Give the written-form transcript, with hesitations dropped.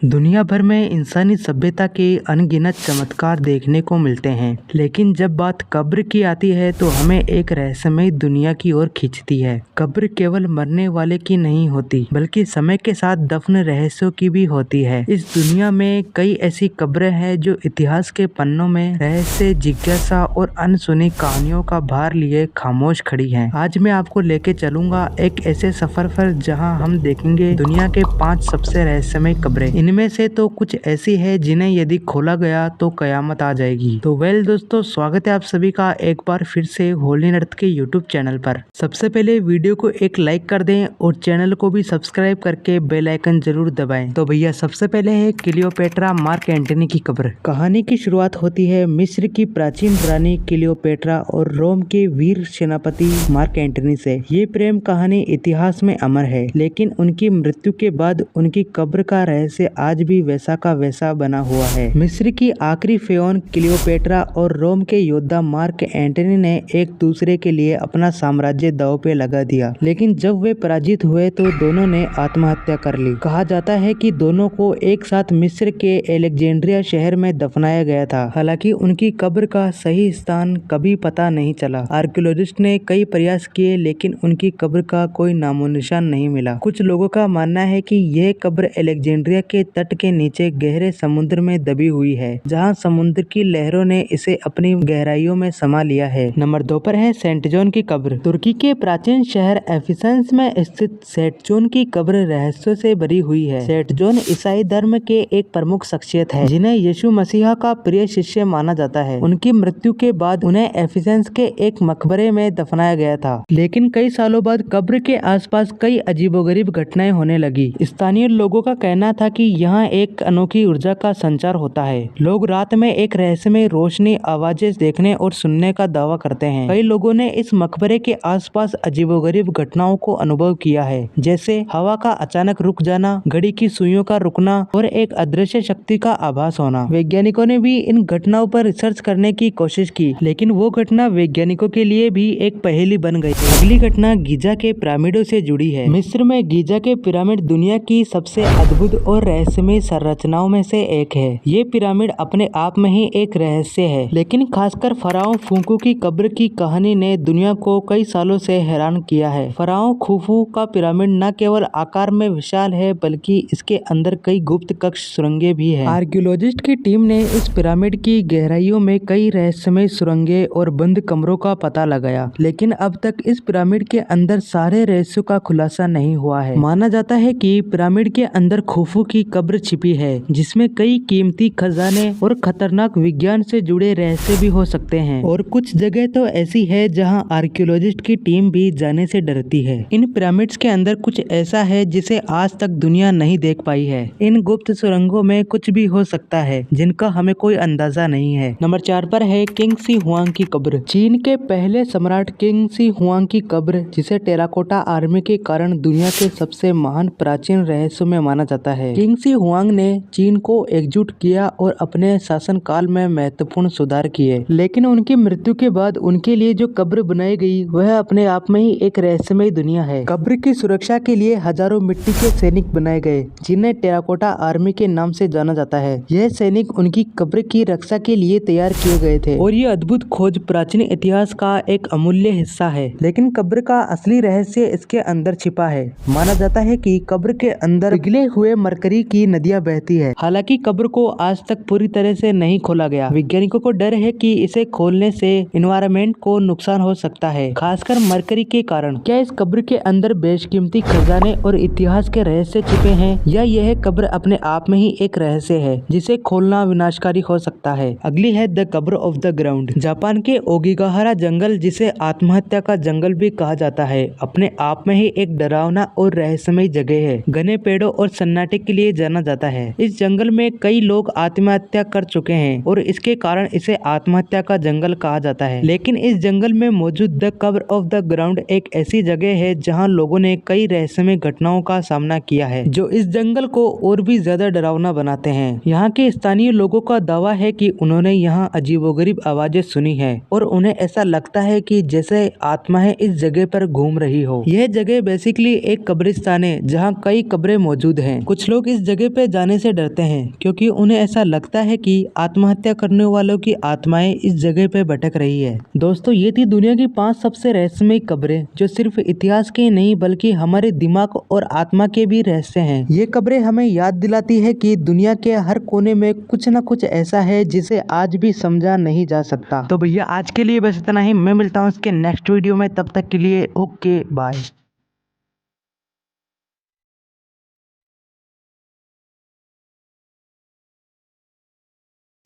दुनिया भर में इंसानी सभ्यता के अनगिनत चमत्कार देखने को मिलते हैं, लेकिन जब बात कब्र की आती है तो हमें एक रहस्यमय दुनिया की ओर खींचती है। कब्र केवल मरने वाले की नहीं होती, बल्कि समय के साथ दफन रहस्यों की भी होती है। इस दुनिया में कई ऐसी कब्रें हैं जो इतिहास के पन्नों में रहस्य, जिज्ञासा और अनसुनी कहानियों का भार लिए खामोश खड़ी हैं। आज मैं आपको लेके चलूंगा एक ऐसे सफर पर जहां हम देखेंगे दुनिया के 5 सबसे रहस्यमय कब्रें। इनमें से तो कुछ ऐसी है जिन्हें यदि खोला गया तो कयामत आ जाएगी। तो दोस्तों, स्वागत है आप सभी का एक बार फिर से होल इन अर्थ के यूट्यूब चैनल पर। सबसे पहले वीडियो को एक लाइक कर दें और चैनल को भी सब्सक्राइब करके बेल आइकन जरूर दबाएं। तो भैया, सबसे पहले है क्लियोपेट्रा मार्क एंटनी की कब्र। कहानी की शुरुआत होती है मिस्र की प्राचीन रानी क्लियोपेट्रा और रोम के वीर सेनापति मार्क एंटनी से। ये प्रेम कहानी इतिहास में अमर है, लेकिन उनकी मृत्यु के बाद उनकी कब्र का रहस्य आज भी वैसा का वैसा बना हुआ है। मिस्र की आखिरी फेओन क्लियोपेट्रा और रोम के योद्धा मार्क एंटनी ने एक दूसरे के लिए अपना साम्राज्य दांव पे लगा दिया, लेकिन जब वे पराजित हुए तो दोनों ने आत्महत्या कर ली। कहा जाता है कि दोनों को एक साथ मिस्र के एलेक्जेंड्रिया शहर में दफनाया गया था। हालांकि उनकी कब्र का सही स्थान कभी पता नहीं चला। आर्कियोलॉजिस्ट ने कई प्रयास किए, लेकिन उनकी कब्र का कोई नामो निशान नहीं मिला। कुछ लोगों का मानना है कि यह कब्र एलेक्जेंड्रिया के तट के नीचे गहरे समुद्र में दबी हुई है, जहां समुद्र की लहरों ने इसे अपनी गहराइयों में समा लिया है। नंबर 2 पर है सेंट जॉन की कब्र। तुर्की के प्राचीन शहर एफिसंस में स्थित सेंट जॉन की कब्र रहस्यों से भरी हुई है। सेंट जॉन ईसाई धर्म के एक प्रमुख शख्सियत है, जिन्हें यीशु मसीहा का प्रिय शिष्य माना जाता है। उनकी मृत्यु के बाद उन्हें एफिसंस के एक मकबरे में दफनाया गया था, लेकिन कई सालों बाद कब्र के आसपास कई अजीबोगरीब घटनाएं होने लगी। स्थानीय लोगों का कहना था कि यहाँ एक अनोखी ऊर्जा का संचार होता है। लोग रात में एक रहस्यमय रोशनी, आवाजें देखने और सुनने का दावा करते हैं। कई लोगों ने इस मकबरे के आसपास अजीबोगरीब घटनाओं को अनुभव किया है, जैसे हवा का अचानक रुक जाना, घड़ी की सुइयों का रुकना और एक अदृश्य शक्ति का आभास होना। वैज्ञानिकों ने भी इन घटनाओं पर रिसर्च करने की कोशिश की, लेकिन वो घटना वैज्ञानिकों के लिए भी एक पहेली बन गई। अगली घटना गीजा के पिरामिडों से जुड़ी है। मिस्र में गीजा के पिरामिड दुनिया की सबसे अद्भुत और रहस्यमय संरचनाओं में से एक है। ये पिरामिड अपने आप में ही एक रहस्य है, लेकिन खासकर फराओ खुफू की कब्र की कहानी ने दुनिया को कई सालों से हैरान किया है। फराओ खुफू का पिरामिड न केवल आकार में विशाल है, बल्कि इसके अंदर कई गुप्त कक्ष, सुरंगें भी हैं। आर्कियोलॉजिस्ट की टीम ने इस पिरामिड की गहराइयों में कई रहस्यमय सुरंगें और बंद कमरों का पता लगाया, लेकिन अब तक इस पिरामिड के अंदर सारे रहस्यों का खुलासा नहीं हुआ है। माना जाता है कि पिरामिड के अंदर खुफू की कब्र छिपी है, जिसमें कई कीमती खजाने और खतरनाक विज्ञान से जुड़े रहस्य भी हो सकते हैं। और कुछ जगह तो ऐसी है जहां आर्कियोलॉजिस्ट की टीम भी जाने से डरती है। इन पिरामिड्स के अंदर कुछ ऐसा है जिसे आज तक दुनिया नहीं देख पाई है। इन गुप्त सुरंगों में कुछ भी हो सकता है, जिनका हमें कोई अंदाजा नहीं है। नंबर 4 पर है किंग शी हुआंग की कब्र। चीन के पहले सम्राट किंग शी हुआंग की कब्र, जिसे टेराकोटा आर्मी के कारण दुनिया के सबसे महान प्राचीन रहस्यों में माना जाता है। किंग शी हुआंग ने चीन को एकजुट किया और अपने शासनकाल में महत्वपूर्ण सुधार किए, लेकिन उनकी मृत्यु के बाद उनके लिए जो कब्र बनाई गई वह अपने आप में ही एक रहस्यमय दुनिया है। कब्र की सुरक्षा के लिए हजारों मिट्टी के सैनिक बनाए गए, जिन्हें टेराकोटा आर्मी के नाम से जाना जाता है। यह सैनिक उनकी कब्र की रक्षा के लिए तैयार किए गए थे, और ये अद्भुत खोज प्राचीन इतिहास का एक अमूल्य हिस्सा है। लेकिन कब्र का असली रहस्य इसके अंदर छिपा है। माना जाता है कि कब्र के अंदर पिघले हुए मरकरी की नदियां बहती है। हालांकि कब्र को आज तक पूरी तरह से नहीं खोला गया। वैज्ञानिकों को डर है कि इसे खोलने से एनवायरनमेंट को नुकसान हो सकता है, खासकर मरकरी के कारण। क्या इस कब्र के अंदर बेशकीमती खजाने और इतिहास के रहस्य छिपे हैं, या यह कब्र अपने आप में ही एक रहस्य है जिसे खोलना विनाशकारी हो सकता है? अगली है द कब्र ऑफ द ग्राउंड। जापान के ओगिगाहारा जंगल, जिसे आत्महत्या का जंगल भी कहा जाता है, अपने आप में ही एक डरावना और रहस्यमय जगह है। घने पेड़ों और सन्नाटे के लिए जाना जाता है। इस जंगल में कई लोग आत्महत्या कर चुके हैं और इसके कारण इसे आत्महत्या का जंगल कहा जाता है। लेकिन इस जंगल में मौजूद द कब्र ऑफ द ग्राउंड एक ऐसी जगह है जहां लोगों ने कई रहस्यमय घटनाओं का सामना किया है, जो इस जंगल को और भी ज्यादा डरावना बनाते हैं। यहाँ के स्थानीय लोगों का दावा है कि उन्होंने यहाँ अजीबोगरीब आवाजें सुनी है और उन्हें ऐसा लगता है कि जैसे आत्माएं इस जगह पर घूम रही हो। यह जगह बेसिकली एक कब्रिस्तान है जहाँ कई कब्रें मौजूद हैं। कुछ लोग इस जगह पे जाने से डरते हैं क्योंकि उन्हें ऐसा लगता है कि आत्महत्या करने वालों की आत्माएं इस जगह पे भटक रही है। दोस्तों, ये थी दुनिया की 5 सबसे रहस्यमयी कब्रें जो सिर्फ इतिहास के नहीं बल्कि हमारे दिमाग और आत्मा के भी रहस्य हैं। ये कब्रें हमें याद दिलाती है कि दुनिया के हर कोने में कुछ न कुछ ऐसा है जिसे आज भी समझा नहीं जा सकता। तो भैया आज के लिए बस इतना ही। मैं मिलता हूँ इसके नेक्स्ट वीडियो में, तब तक के लिए ओके बाय।